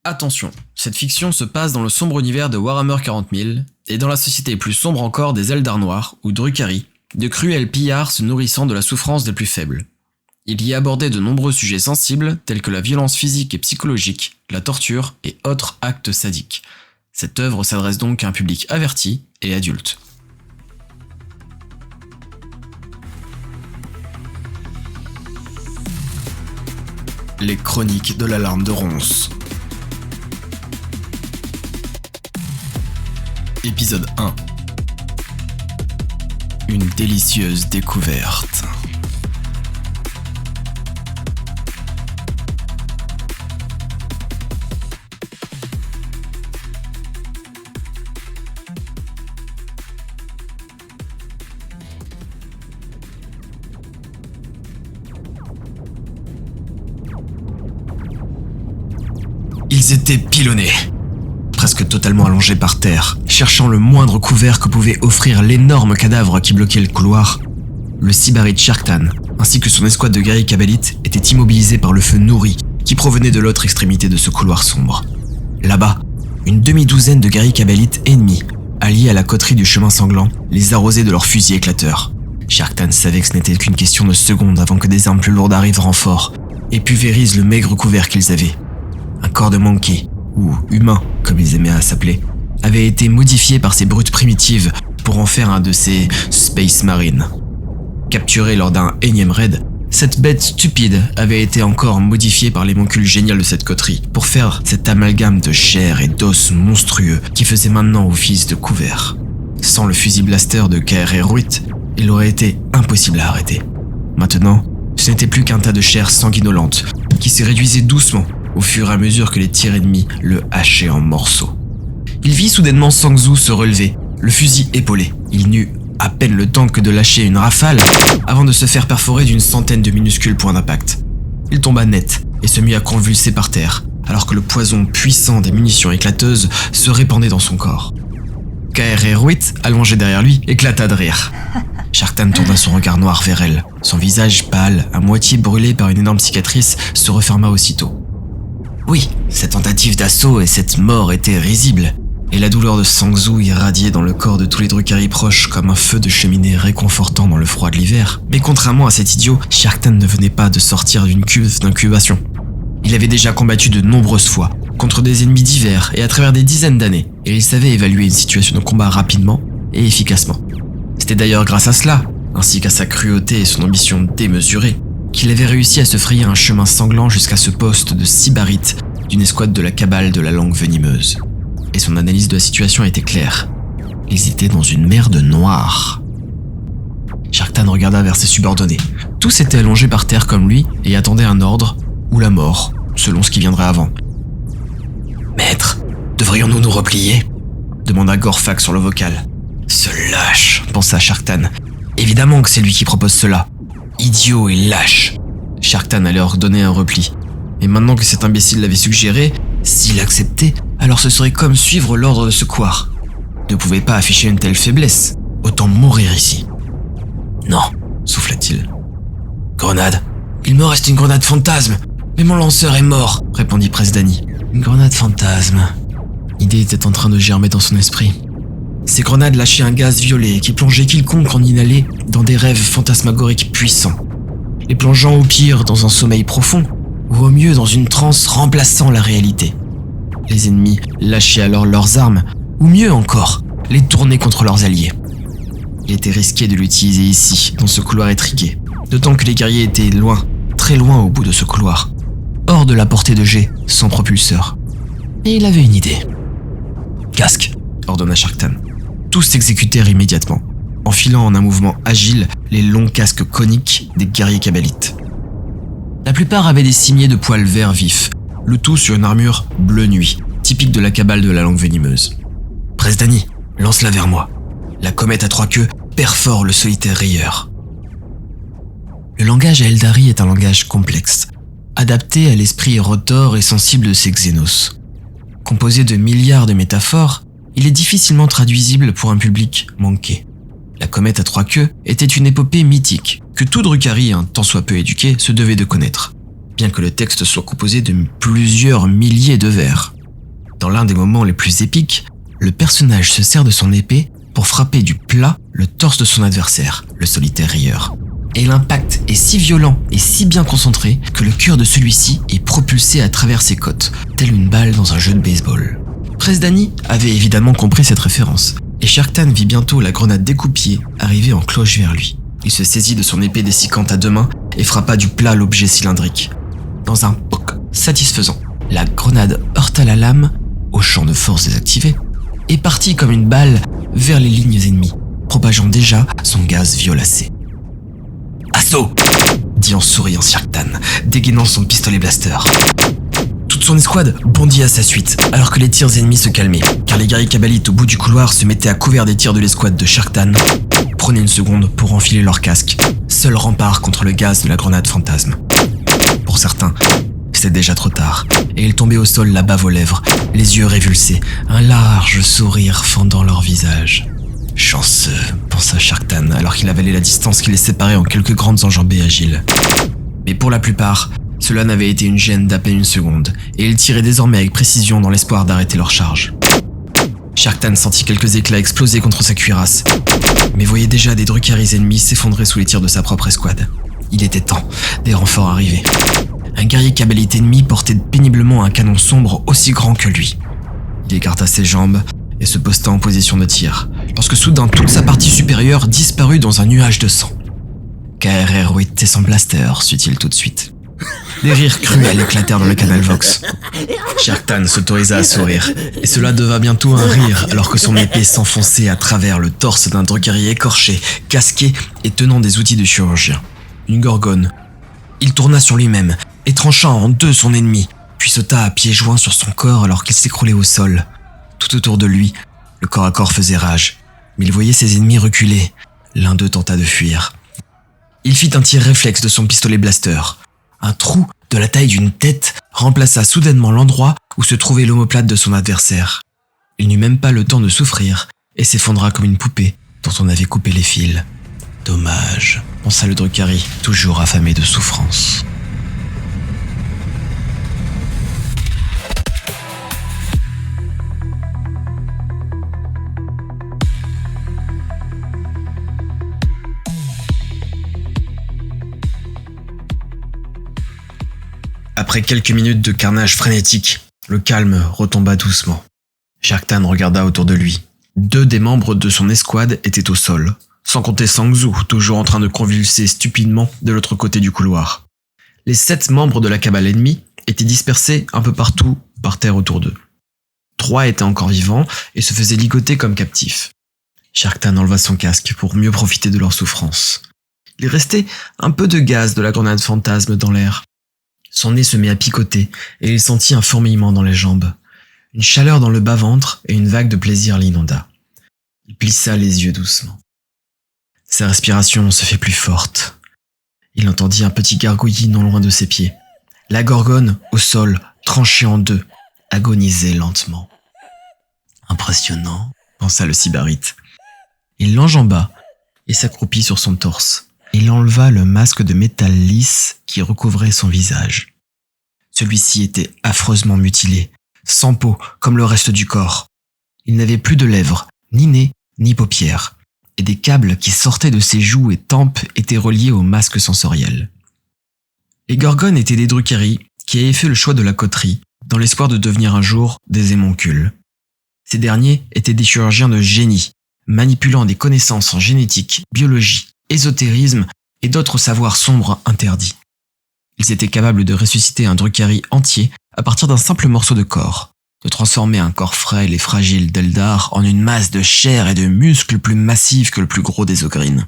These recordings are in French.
Attention, cette fiction se passe dans le sombre univers de Warhammer 40 000, et dans la société plus sombre encore des Eldar Noirs, ou Drukhari, de cruels pillards se nourrissant de la souffrance des plus faibles. Il y abordait de nombreux sujets sensibles, tels que la violence physique et psychologique, la torture et autres actes sadiques. Cette œuvre s'adresse donc à un public averti et adulte. Les chroniques de l'alarme de Ronce. Épisode 1. Une délicieuse découverte. Ils étaient pilonnés, presque totalement allongés par terre, cherchant le moindre couvert que pouvait offrir l'énorme cadavre qui bloquait le couloir. Le Sybarite Sharktan, ainsi que son escouade de guerriers Kabalites, étaient immobilisés par le feu nourri qui provenait de l'autre extrémité de ce couloir sombre. Là-bas, une demi-douzaine de guerriers Kabalites ennemis, alliés à la coterie du chemin sanglant, les arrosaient de leurs fusils éclateurs. Sharktan savait que ce n'était qu'une question de secondes avant que des armes plus lourdes arrivent en renfort et pulvérisent le maigre couvert qu'ils avaient. Un corps de monkey, ou humain comme ils aimaient à s'appeler, avait été modifié par ces brutes primitives pour en faire un de ces Space Marines. Capturé lors d'un énième raid, cette bête stupide avait été encore modifiée par l'émoncule génial de cette coterie pour faire cet amalgame de chair et d'os monstrueux qui faisait maintenant office de couvert. Sans le fusil blaster de KR-8, il aurait été impossible à arrêter. Maintenant, ce n'était plus qu'un tas de chair sanguinolente qui se réduisait doucement au fur et à mesure que les tirs ennemis le hachaient en morceaux. Il vit soudainement Sang Tzu se relever, le fusil épaulé. Il n'eut à peine le temps que de lâcher une rafale avant de se faire perforer d'une centaine de minuscules points d'impact. Il tomba net et se mit à convulser par terre, alors que le poison puissant des munitions éclateuses se répandait dans son corps. KR-8, allongé derrière lui, éclata de rire. Sharktan tourna son regard noir vers elle. Son visage pâle, à moitié brûlé par une énorme cicatrice, se referma aussitôt. Oui, cette tentative d'assaut et cette mort étaient risibles, et la douleur de Sang Tzu irradiait dans le corps de tous les Drukhari proches comme un feu de cheminée réconfortant dans le froid de l'hiver. Mais contrairement à cet idiot, Sharktan ne venait pas de sortir d'une cuve d'incubation. Il avait déjà combattu de nombreuses fois, contre des ennemis divers et à travers des dizaines d'années, et il savait évaluer une situation de combat rapidement et efficacement. C'était d'ailleurs grâce à cela, ainsi qu'à sa cruauté et son ambition démesurée, qu'il avait réussi à se frayer un chemin sanglant jusqu'à ce poste de Sybarite d'une escouade de la cabale de la langue venimeuse. Et son analyse de la situation était claire. Ils étaient dans une mer de noir. Sharktan regarda vers ses subordonnés. Tous étaient allongés par terre comme lui et attendaient un ordre ou la mort, selon ce qui viendrait avant. « Maître, devrions-nous nous replier ?» demanda Gorfak sur le vocal. « Ce lâche !» pensa Sharktan. « Évidemment que c'est lui qui propose cela. Idiot et lâche !» Sharktan allait ordonner un repli. Mais maintenant que cet imbécile l'avait suggéré, s'il acceptait, alors ce serait comme suivre l'ordre de ce couard. Ne pouvait pas afficher une telle faiblesse. Autant mourir ici. Non, souffla-t-il. Grenade. Il me reste une grenade fantasme. Mais mon lanceur est mort, répondit Presdani. Une grenade fantasme. L'idée était en train de germer dans son esprit. Ces grenades lâchaient un gaz violet qui plongeait quiconque en inhalait dans des rêves fantasmagoriques puissants, les plongeant au pire dans un sommeil profond, ou au mieux dans une transe remplaçant la réalité. Les ennemis lâchaient alors leurs armes, ou mieux encore, les tournaient contre leurs alliés. Il était risqué de l'utiliser ici, dans ce couloir étriqué, d'autant que les guerriers étaient loin, très loin au bout de ce couloir, hors de la portée de jet, sans propulseur. Et il avait une idée. « Casque !» ordonna Sharktan. Tous s'exécutèrent immédiatement, enfilant en un mouvement agile les longs casques coniques des guerriers Kabalites. La plupart avaient des cimiers de poils verts vifs, le tout sur une armure bleu nuit, typique de la cabale de la langue venimeuse. « Presdani, lance-la vers moi. La comète à 3 queues perfore le solitaire rayeur. » Le langage à Eldari est un langage complexe, adapté à l'esprit rotor et sensible de ces xénos. Composé de milliards de métaphores, il est difficilement traduisible pour un public manqué. La comète à 3 queues était une épopée mythique que tout Drukhari, un tant soit peu éduqué, se devait de connaître, bien que le texte soit composé de plusieurs milliers de vers. Dans l'un des moments les plus épiques, le personnage se sert de son épée pour frapper du plat le torse de son adversaire, le solitaire rieur. Et l'impact est si violent et si bien concentré que le cœur de celui-ci est propulsé à travers ses côtes, telle une balle dans un jeu de baseball. Presdani avait évidemment compris cette référence, et Sharktan vit bientôt la grenade découpillée arriver en cloche vers lui. Il se saisit de son épée dessicante à deux mains et frappa du plat l'objet cylindrique. Dans un poc satisfaisant, la grenade heurta la lame, au champ de force désactivé, et partit comme une balle vers les lignes ennemies, propageant déjà son gaz violacé. « Assaut !» dit en souriant Sharktan, dégainant son pistolet blaster. Toute son escouade bondit à sa suite, alors que les tirs ennemis se calmaient, car les guerriers kabbalites au bout du couloir se mettaient à couvert des tirs de l'escouade de Sharktan, prenaient une seconde pour enfiler leur casque, seul rempart contre le gaz de la grenade fantasme. Pour certains, c'était déjà trop tard, et ils tombaient au sol la bave aux lèvres, les yeux révulsés, un large sourire fendant leur visage. Chanceux, pensa Sharktan, alors qu'il avalait la distance qui les séparait en quelques grandes enjambées agiles. Mais pour la plupart, cela n'avait été une gêne d'à peine une seconde, et ils tiraient désormais avec précision dans l'espoir d'arrêter leur charge. Sharktan sentit quelques éclats exploser contre sa cuirasse, mais voyait déjà des Drukari ennemis s'effondrer sous les tirs de sa propre escouade. Il était temps, des renforts arrivaient. Un guerrier kabbalite ennemi portait péniblement un canon sombre aussi grand que lui. Il écarta ses jambes et se posta en position de tir, lorsque soudain toute sa partie supérieure disparut dans un nuage de sang. KRR était son blaster, sut-il tout de suite. Des rires cruels éclatèrent dans le canal Vox. Sharktan s'autorisa à sourire, et cela devint bientôt un rire alors que son épée s'enfonçait à travers le torse d'un Drukari écorché, casqué et tenant des outils de chirurgien. Une gorgone. Il tourna sur lui-même et trancha en deux son ennemi, puis sauta à pieds joints sur son corps alors qu'il s'écroulait au sol. Tout autour de lui, le corps à corps faisait rage, mais il voyait ses ennemis reculer. L'un d'eux tenta de fuir. Il fit un tir réflexe de son pistolet blaster. Un trou de la taille d'une tête remplaça soudainement l'endroit où se trouvait l'omoplate de son adversaire. Il n'eut même pas le temps de souffrir et s'effondra comme une poupée dont on avait coupé les fils. Dommage, pensa le Drukari, toujours affamé de souffrance. Après quelques minutes de carnage frénétique, le calme retomba doucement. Sharktan regarda autour de lui. 2 des membres de son escouade étaient au sol, sans compter Sangzu, toujours en train de convulser stupidement de l'autre côté du couloir. Les 7 membres de la cabale ennemie étaient dispersés un peu partout par terre autour d'eux. 3 étaient encore vivants et se faisaient ligoter comme captifs. Sharktan enleva son casque pour mieux profiter de leur souffrance. Il restait un peu de gaz de la grenade fantasme dans l'air. Son nez se mit à picoter et il sentit un fourmillement dans les jambes. Une chaleur dans le bas-ventre et une vague de plaisir l'inonda. Il plissa les yeux doucement. Sa respiration se fit plus forte. Il entendit un petit gargouillis non loin de ses pieds. La gorgone, au sol, tranchée en 2, agonisait lentement. Impressionnant, pensa le sybarite. Il l'enjamba et s'accroupit sur son torse. Il enleva le masque de métal lisse qui recouvrait son visage. Celui-ci était affreusement mutilé, sans peau comme le reste du corps. Il n'avait plus de lèvres, ni nez, ni paupières, et des câbles qui sortaient de ses joues et tempes étaient reliés au masque sensoriel. Les Gorgones étaient des Drukari qui avaient fait le choix de la coterie, dans l'espoir de devenir un jour des émoncules. Ces derniers étaient des chirurgiens de génie, manipulant des connaissances en génétique, biologie, ésotérisme et d'autres savoirs sombres interdits. Ils étaient capables de ressusciter un Drukari entier à partir d'un simple morceau de corps, de transformer un corps frêle et fragile d'Eldar en une masse de chair et de muscles plus massifs que le plus gros des Ogrines,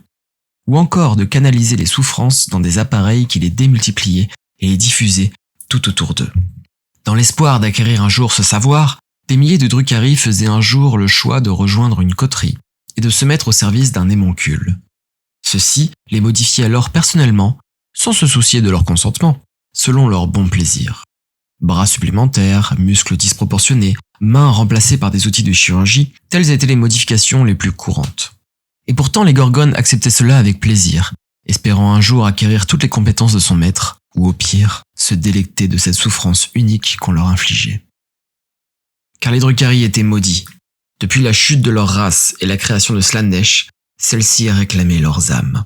ou encore de canaliser les souffrances dans des appareils qui les démultipliaient et les diffusaient tout autour d'eux. Dans l'espoir d'acquérir un jour ce savoir, des milliers de Drukari faisaient un jour le choix de rejoindre une coterie et de se mettre au service d'un émoncule. Ceux-ci les modifiaient alors personnellement, sans se soucier de leur consentement, selon leur bon plaisir. Bras supplémentaires, muscles disproportionnés, mains remplacées par des outils de chirurgie, telles étaient les modifications les plus courantes. Et pourtant les Gorgones acceptaient cela avec plaisir, espérant un jour acquérir toutes les compétences de son maître, ou au pire, se délecter de cette souffrance unique qu'on leur infligeait. car les Drukhari étaient maudits. Depuis la chute de leur race et la création de Slaanesh, celle-ci réclamait leurs âmes.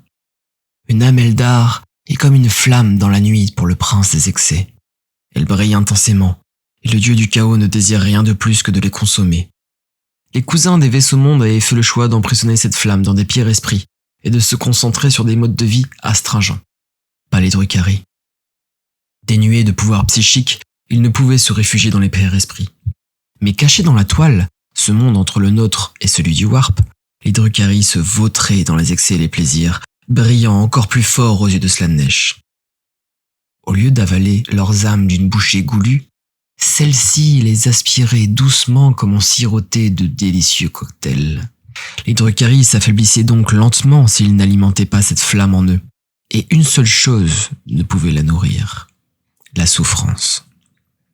Une âme Eldar est comme une flamme dans la nuit pour le prince des excès. Elle brille intensément, et le dieu du chaos ne désire rien de plus que de les consommer. Les cousins des vaisseaux mondes avaient fait le choix d'emprisonner cette flamme dans des pierres esprits et de se concentrer sur des modes de vie astringents. Pas les Drukhari. Dénués de pouvoir psychique, ils ne pouvaient se réfugier dans les pierres esprits. Mais cachés dans la toile, ce monde entre le nôtre et celui du Warp, les Drukhari se vautraient dans les excès et les plaisirs, brillant encore plus fort aux yeux de Slaanesh. Au lieu d'avaler leurs âmes d'une bouchée goulue, celles-ci les aspiraient doucement comme on sirotait de délicieux cocktails. Les Drukhari s'affaiblissaient donc lentement s'ils n'alimentaient pas cette flamme en eux. Et une seule chose ne pouvait la nourrir, la souffrance.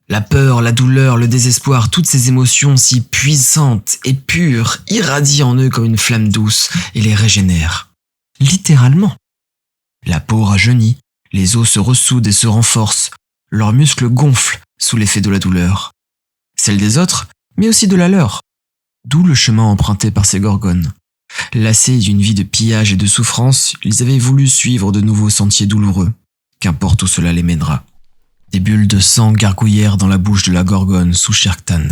La peur, la douleur, le désespoir, toutes ces émotions si puissantes et pures irradient en eux comme une flamme douce et les régénèrent. Littéralement. La peau rajeunit, les os se ressoudent et se renforcent, leurs muscles gonflent sous l'effet de la douleur. Celle des autres, mais aussi de la leur. D'où le chemin emprunté par ces gorgones. Lassés d'une vie de pillage et de souffrance, ils avaient voulu suivre de nouveaux sentiers douloureux. Qu'importe où cela les mènera. Des bulles de sang gargouillèrent dans la bouche de la gorgone sous Sharktan.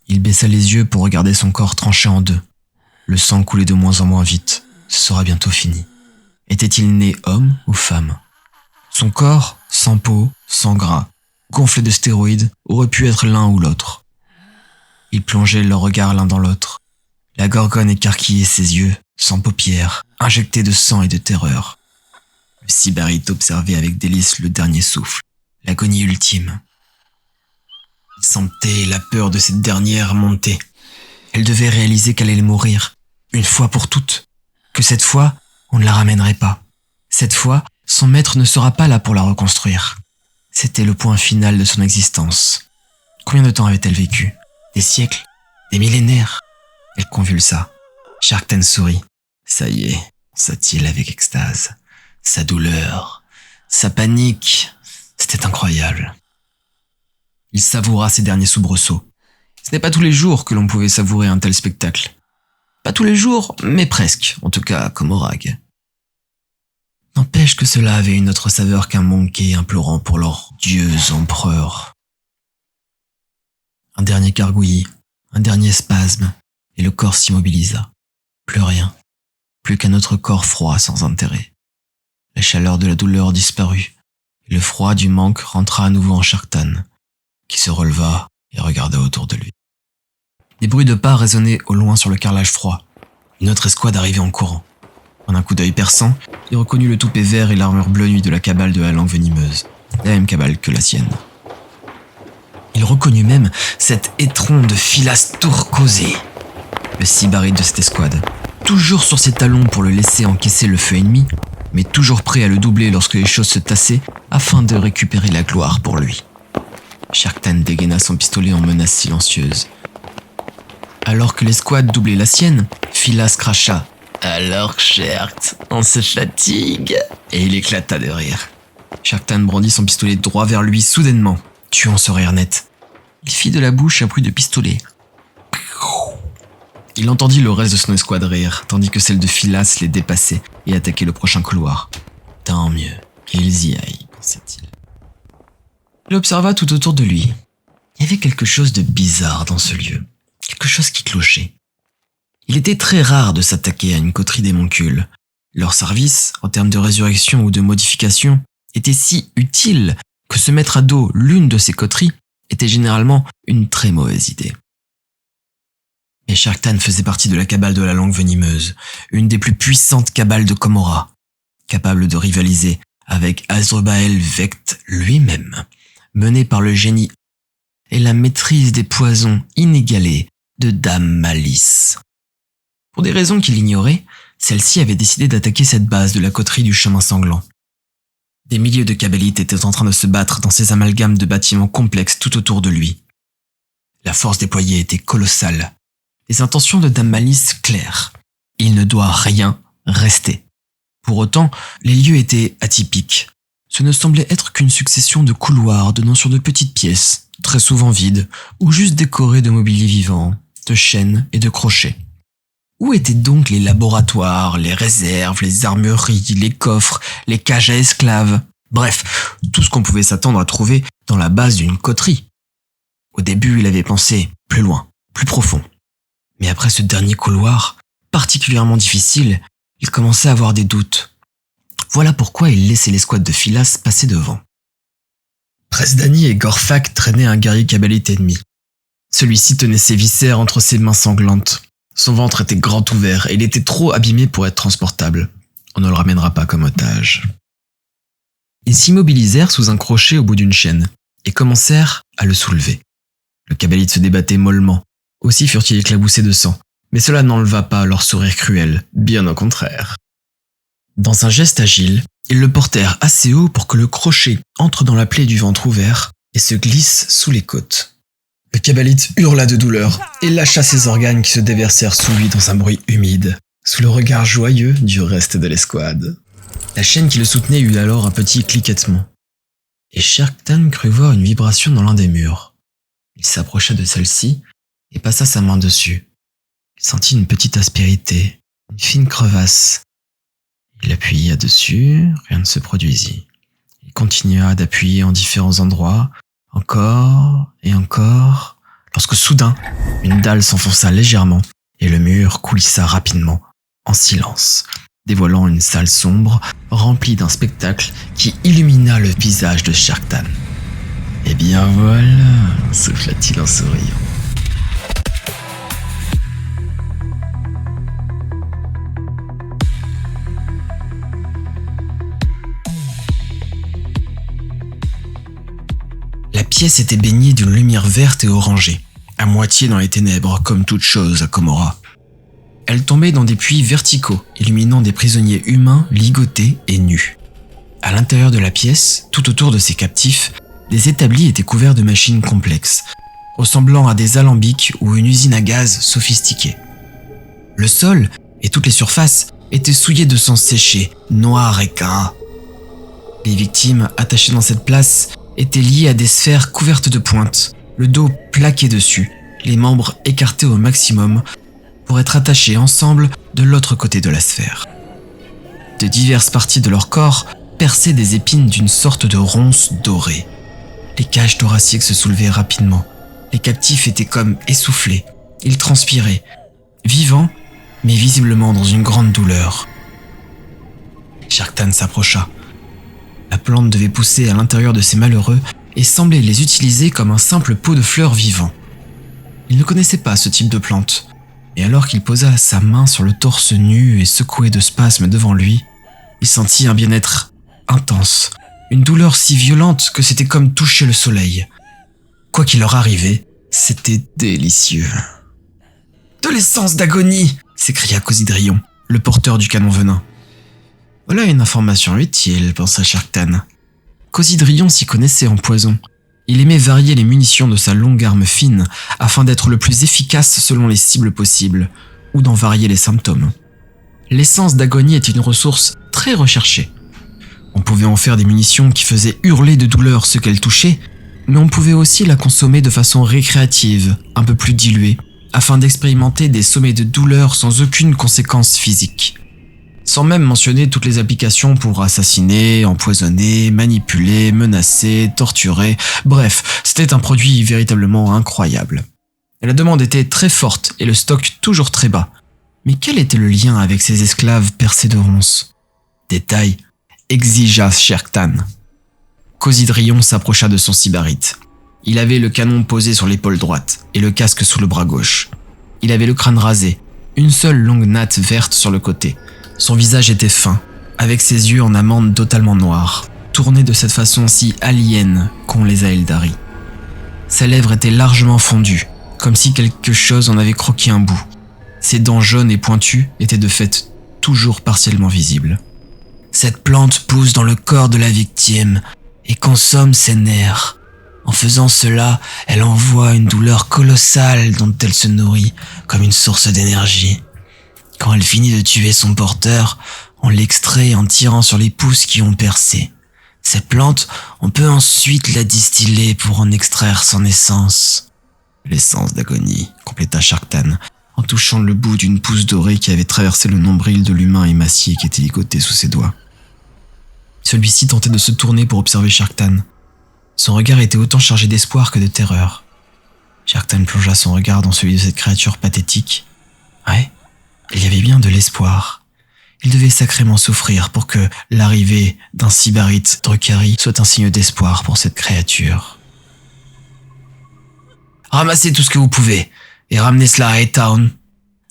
Il baissa les yeux pour regarder son corps tranché en deux. Le sang coulait de moins en moins vite. Ce sera bientôt fini. Était-il né homme ou femme? Son corps, sans peau, sans gras, gonflé de stéroïdes, aurait pu être l'un ou l'autre. Ils plongeaient leurs regards l'un dans l'autre. La gorgone écarquillait ses yeux, sans paupières, injectés de sang et de terreur. Le sybarite observait avec délice le dernier souffle, l'agonie ultime. Il sentait la peur de cette dernière monter. Elle devait réaliser qu'elle allait mourir, une fois pour toutes, que cette fois, on ne la ramènerait pas. Cette fois, son maître ne sera pas là pour la reconstruire. C'était le point final de son existence. Combien de temps avait-elle vécu? Des siècles? Des millénaires? Elle convulsa. Sharktan sourit. Ça y est, pensa-t-il avec extase. Sa douleur, sa panique, c'était incroyable. Il savoura ses derniers soubresauts. Ce n'est pas tous les jours que l'on pouvait savourer un tel spectacle. Pas tous les jours, mais presque, en tout cas comme Orag. N'empêche que cela avait une autre saveur qu'un Monkey implorant pour leur dieu empereur. Un dernier gargouillis, un dernier spasme, et le corps s'immobilisa. Plus rien, plus qu'un autre corps froid sans intérêt. La chaleur de la douleur disparut, et le froid du manque rentra à nouveau en Sharktan, qui se releva et regarda autour de lui. Des bruits de pas résonnaient au loin sur le carrelage froid. Une autre escouade arrivait en courant. En un coup d'œil perçant, il reconnut le toupet vert et l'armure bleu nuit de la cabale de la langue venimeuse, la même cabale que la sienne. Il reconnut même cet étron de Philas Turcosé, le sybarite de cette escouade, toujours sur ses talons pour le laisser encaisser le feu ennemi, mais toujours prêt à le doubler lorsque les choses se tassaient afin de récupérer la gloire pour lui. Sharktan dégaina son pistolet en menace silencieuse. Alors que l'escouade doublait la sienne, Philas cracha « Alors, Sharkt, on se fatigue ?» et il éclata de rire. Sharktan brandit son pistolet droit vers lui soudainement, tuant ce rire net. Il fit de la bouche un bruit de pistolet. Il entendit le reste de son escouade rire, tandis que celle de Philas les dépassait et attaquait le prochain couloir. Tant mieux, qu'ils y aillent, pensait-il. Il observa tout autour de lui. Il y avait quelque chose de bizarre dans ce lieu, quelque chose qui clochait. Il était très rare de s'attaquer à une coterie d'émoncules. Leur service, en termes de résurrection ou de modification, était si utile que se mettre à dos l'une de ces coteries était généralement une très mauvaise idée. Et Sharktan faisait partie de la cabale de la langue venimeuse, une des plus puissantes cabales de Commorragh, capable de rivaliser avec Azrubael Vect lui-même, menée par le génie et la maîtrise des poisons inégalés de Dame Malice. Pour des raisons qu'il ignorait, celle-ci avait décidé d'attaquer cette base de la coterie du chemin sanglant. Des milliers de Kabalites étaient en train de se battre dans ces amalgames de bâtiments complexes tout autour de lui. La force déployée était colossale. Les intentions de Dame Malice claires. Il ne doit rien rester. Pour autant, les lieux étaient atypiques. Ce ne semblait être qu'une succession de couloirs donnant sur de petites pièces, très souvent vides, ou juste décorées de mobilier vivant, de chaînes et de crochets. Où étaient donc les laboratoires, les réserves, les armureries, les coffres, les cages à esclaves? Bref, tout ce qu'on pouvait s'attendre à trouver dans la base d'une coterie. Au début, il avait pensé plus loin, plus profond. Mais après ce dernier couloir, particulièrement difficile, il commençait à avoir des doutes. Voilà pourquoi il laissait l'escouade de Philas passer devant. Presdani et Gorfak traînaient un guerrier kabbalite ennemi. Celui-ci tenait ses viscères entre ses mains sanglantes. Son ventre était grand ouvert et il était trop abîmé pour être transportable. On ne le ramènera pas comme otage. Ils s'immobilisèrent sous un crochet au bout d'une chaîne et commencèrent à le soulever. Le kabbalite se débattait mollement. Aussi furent-ils éclaboussés de sang, mais cela n'enleva pas leur sourire cruel, bien au contraire. Dans un geste agile, ils le portèrent assez haut pour que le crochet entre dans la plaie du ventre ouvert et se glisse sous les côtes. Le kabbalite hurla de douleur et lâcha ses organes qui se déversèrent sous lui dans un bruit humide, sous le regard joyeux du reste de l'escouade. La chaîne qui le soutenait eut alors un petit cliquettement, et Sherktan crut voir une vibration dans l'un des murs. Il s'approcha de celle-ci et passa sa main dessus. Il sentit une petite aspérité, une fine crevasse. Il appuya dessus, rien ne se produisit. Il continua d'appuyer en différents endroits, encore et encore, lorsque soudain, une dalle s'enfonça légèrement et le mur coulissa rapidement, en silence, dévoilant une salle sombre remplie d'un spectacle qui illumina le visage de Sherktan. « Eh bien voilà » souffla-t-il en souriant. La pièce était baignée d'une lumière verte et orangée, à moitié dans les ténèbres, comme toute chose à Comorra. Elle tombait dans des puits verticaux, illuminant des prisonniers humains ligotés et nus. À l'intérieur de la pièce, tout autour de ces captifs, des établis étaient couverts de machines complexes, ressemblant à des alambics ou une usine à gaz sophistiquée. Le sol et toutes les surfaces étaient souillés de sang séché, noir et gras. Les victimes attachées dans cette place étaient liées à des sphères couvertes de pointes, le dos plaqué dessus, les membres écartés au maximum pour être attachés ensemble de l'autre côté de la sphère. De diverses parties de leur corps perçaient des épines d'une sorte de ronce dorée. Les cages thoraciques se soulevaient rapidement. Les captifs étaient comme essoufflés. Ils transpiraient, vivants, mais visiblement dans une grande douleur. Sherktan s'approcha. La plante devait pousser à l'intérieur de ces malheureux et semblait les utiliser comme un simple pot de fleurs vivant. Il ne connaissait pas ce type de plante, et alors qu'il posa sa main sur le torse nu et secoué de spasmes devant lui, il sentit un bien-être intense, une douleur si violente que c'était comme toucher le soleil. Quoi qu'il leur arrivait, c'était délicieux. « De l'essence d'agonie !» s'écria Cosidrion, le porteur du canon venin. Voilà une information utile, pensa Sherktan. Cosidrion s'y connaissait en poison. Il aimait varier les munitions de sa longue arme fine afin d'être le plus efficace selon les cibles possibles, ou d'en varier les symptômes. L'essence d'agonie est une ressource très recherchée. On pouvait en faire des munitions qui faisaient hurler de douleur ceux qu'elles touchaient, mais on pouvait aussi la consommer de façon récréative, un peu plus diluée, afin d'expérimenter des sommets de douleur sans aucune conséquence physique. Sans même mentionner toutes les applications pour assassiner, empoisonner, manipuler, menacer, torturer, bref, c'était un produit véritablement incroyable. La demande était très forte et le stock toujours très bas. Mais quel était le lien avec ces esclaves percés de ronces? Détail, exigea Sherktan. Cosidrion s'approcha de son sybarite. Il avait le canon posé sur l'épaule droite et le casque sous le bras gauche. Il avait le crâne rasé, une seule longue natte verte sur le côté. Son visage était fin, avec ses yeux en amande totalement noirs, tournés de cette façon si alien qu'ont les Aeldari. Ses lèvres étaient largement fondues, comme si quelque chose en avait croqué un bout. Ses dents jaunes et pointues étaient de fait toujours partiellement visibles. Cette plante pousse dans le corps de la victime et consomme ses nerfs. En faisant cela, elle envoie une douleur colossale dont elle se nourrit comme une source d'énergie. Quand elle finit de tuer son porteur, on l'extrait en tirant sur les pouces qui ont percé. Cette plante, on peut ensuite la distiller pour en extraire son essence. L'essence d'agonie, compléta Sharktan, en touchant le bout d'une pousse dorée qui avait traversé le nombril de l'humain émacié qui était ligoté sous ses doigts. Celui-ci tentait de se tourner pour observer Sharktan. Son regard était autant chargé d'espoir que de terreur. Sharktan plongea son regard dans celui de cette créature pathétique. Ouais, il y avait bien de l'espoir. Il devait sacrément souffrir pour que l'arrivée d'un sybarite Drukhari soit un signe d'espoir pour cette créature. « Ramassez tout ce que vous pouvez et ramenez cela à A-Town. »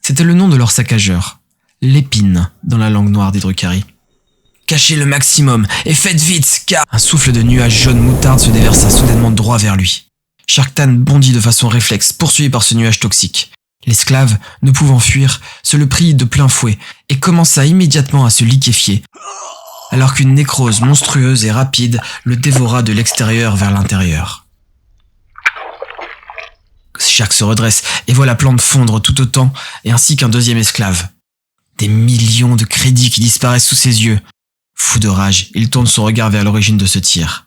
C'était le nom de leur saccageur, l'épine dans la langue noire des Drukhari. « Cachez le maximum et faites vite, car... » Un souffle de nuages jaune moutarde se déversa soudainement droit vers lui. Sharktan bondit de façon réflexe, poursuivi par ce nuage toxique. L'esclave, ne pouvant fuir, se le prit de plein fouet et commença immédiatement à se liquéfier, alors qu'une nécrose monstrueuse et rapide le dévora de l'extérieur vers l'intérieur. Shark se redresse et voit la plante fondre tout autant, et ainsi qu'un deuxième esclave. Des millions de crédits qui disparaissent sous ses yeux. Fou de rage, il tourne son regard vers l'origine de ce tir.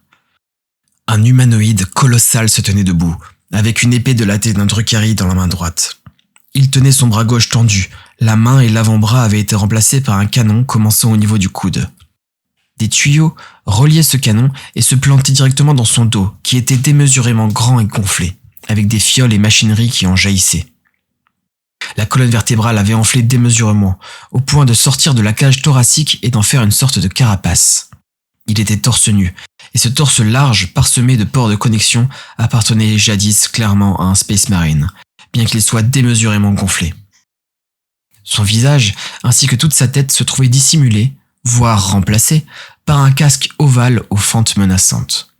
Un humanoïde colossal se tenait debout, avec une épée de la taille d'un Drukhari dans la main droite. Il tenait son bras gauche tendu, la main et l'avant-bras avaient été remplacés par un canon commençant au niveau du coude. Des tuyaux reliaient ce canon et se plantaient directement dans son dos, qui était démesurément grand et gonflé, avec des fioles et machineries qui en jaillissaient. La colonne vertébrale avait enflé démesurément, au point de sortir de la cage thoracique et d'en faire une sorte de carapace. Il était torse nu, et ce torse large, parsemé de ports de connexion, appartenait jadis clairement à un Space Marine, bien qu'il soit démesurément gonflé. Son visage, ainsi que toute sa tête, se trouvaient dissimulés, voire remplacés, par un casque ovale aux fentes menaçantes.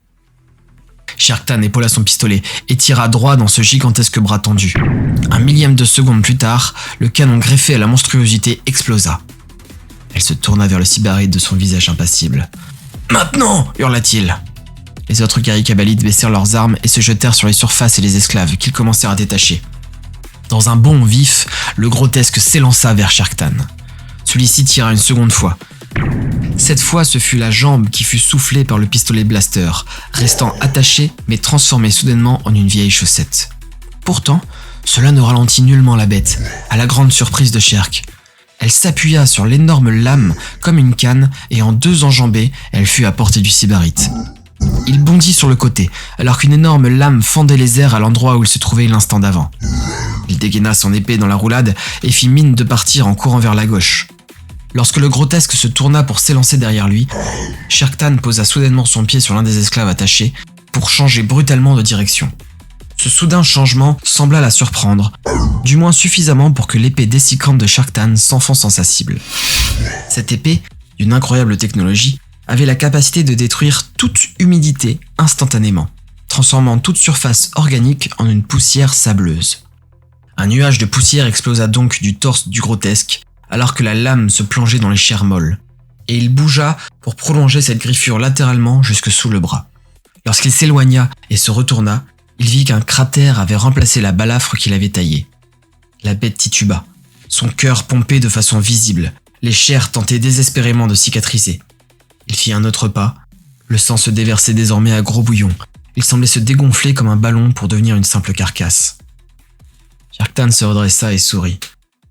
Sharktan épaula son pistolet et tira droit dans ce gigantesque bras tendu. Un millième de seconde plus tard, le canon greffé à la monstruosité explosa. Elle se tourna vers le sybarite de son visage impassible. « Maintenant !» hurla-t-il. Les autres Garicabalites baissèrent leurs armes et se jetèrent sur les surfaces et les esclaves qu'ils commencèrent à détacher. Dans un bond vif, le grotesque s'élança vers Sharktan. Celui-ci tira une seconde fois. Cette fois, ce fut la jambe qui fut soufflée par le pistolet blaster, restant attachée mais transformée soudainement en une vieille chaussette. Pourtant, cela ne ralentit nullement la bête, à la grande surprise de Sherk. Elle s'appuya sur l'énorme lame comme une canne et en deux enjambées, elle fut à portée du sybarite. Il bondit sur le côté, alors qu'une énorme lame fendait les airs à l'endroit où il se trouvait l'instant d'avant. Il dégaina son épée dans la roulade et fit mine de partir en courant vers la gauche. Lorsque le grotesque se tourna pour s'élancer derrière lui, Sharktan posa soudainement son pied sur l'un des esclaves attachés pour changer brutalement de direction. Ce soudain changement sembla la surprendre, du moins suffisamment pour que l'épée dessicante de Sharktan s'enfonce en sa cible. Cette épée, d'une incroyable technologie, avait la capacité de détruire toute humidité instantanément, transformant toute surface organique en une poussière sableuse. Un nuage de poussière explosa donc du torse du grotesque, alors que la lame se plongeait dans les chairs molles, et il bougea pour prolonger cette griffure latéralement jusque sous le bras. Lorsqu'il s'éloigna et se retourna, il vit qu'un cratère avait remplacé la balafre qu'il avait taillée. La bête tituba, son cœur pompait de façon visible, les chairs tentaient désespérément de cicatriser. Il fit un autre pas, le sang se déversait désormais à gros bouillons, il semblait se dégonfler comme un ballon pour devenir une simple carcasse. Sharktan se redressa et sourit.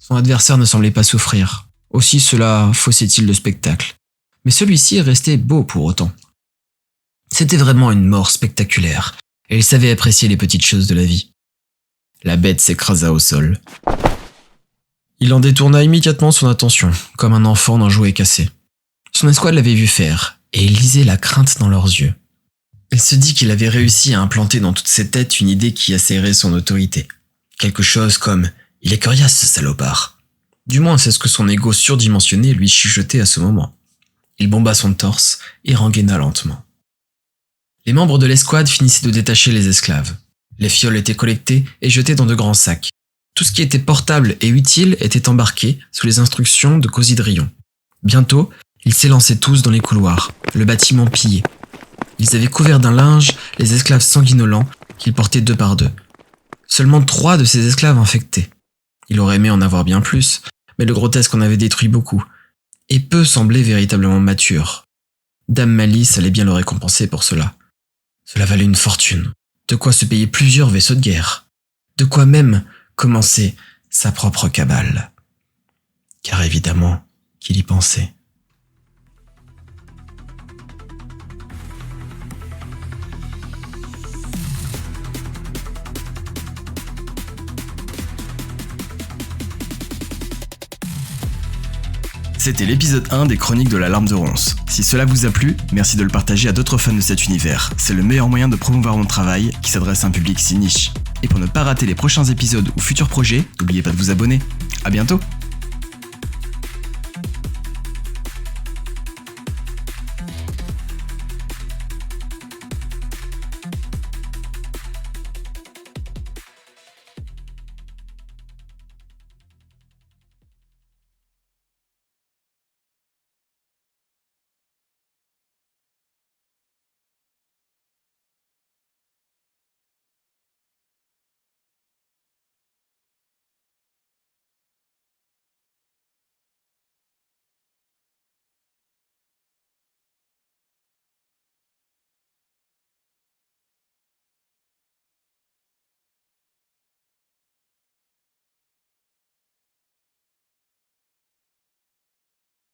Son adversaire ne semblait pas souffrir, aussi cela faussait-il le spectacle. Mais celui-ci restait beau pour autant. C'était vraiment une mort spectaculaire, et il savait apprécier les petites choses de la vie. La bête s'écrasa au sol. Il en détourna immédiatement son attention, comme un enfant d'un jouet cassé. Son escouade l'avait vu faire, et il lisait la crainte dans leurs yeux. Il se dit qu'il avait réussi à implanter dans toutes ses têtes une idée qui assaillerait son autorité. Quelque chose comme « il est coriace ce salopard ». Du moins c'est ce que son ego surdimensionné lui chuchotait à ce moment. Il bomba son torse et rengaina lentement. Les membres de l'escouade finissaient de détacher les esclaves. Les fioles étaient collectées et jetées dans de grands sacs. Tout ce qui était portable et utile était embarqué sous les instructions de Cosidrion. Bientôt, ils s'élançaient tous dans les couloirs, le bâtiment pillé. Ils avaient couvert d'un linge les esclaves sanguinolents qu'ils portaient deux par deux. Seulement 3 de ces esclaves infectés. Il aurait aimé en avoir bien plus, mais le grotesque en avait détruit beaucoup, et peu semblaient véritablement matures. Dame Malice allait bien le récompenser pour cela. Cela valait une fortune, de quoi se payer plusieurs vaisseaux de guerre, de quoi même commencer sa propre cabale. Car évidemment qu'il y pensait. C'était l'épisode 1 des Chroniques de la Larme de Ronce. Si cela vous a plu, merci de le partager à d'autres fans de cet univers. C'est le meilleur moyen de promouvoir mon travail qui s'adresse à un public si niche. Et pour ne pas rater les prochains épisodes ou futurs projets, n'oubliez pas de vous abonner. À bientôt!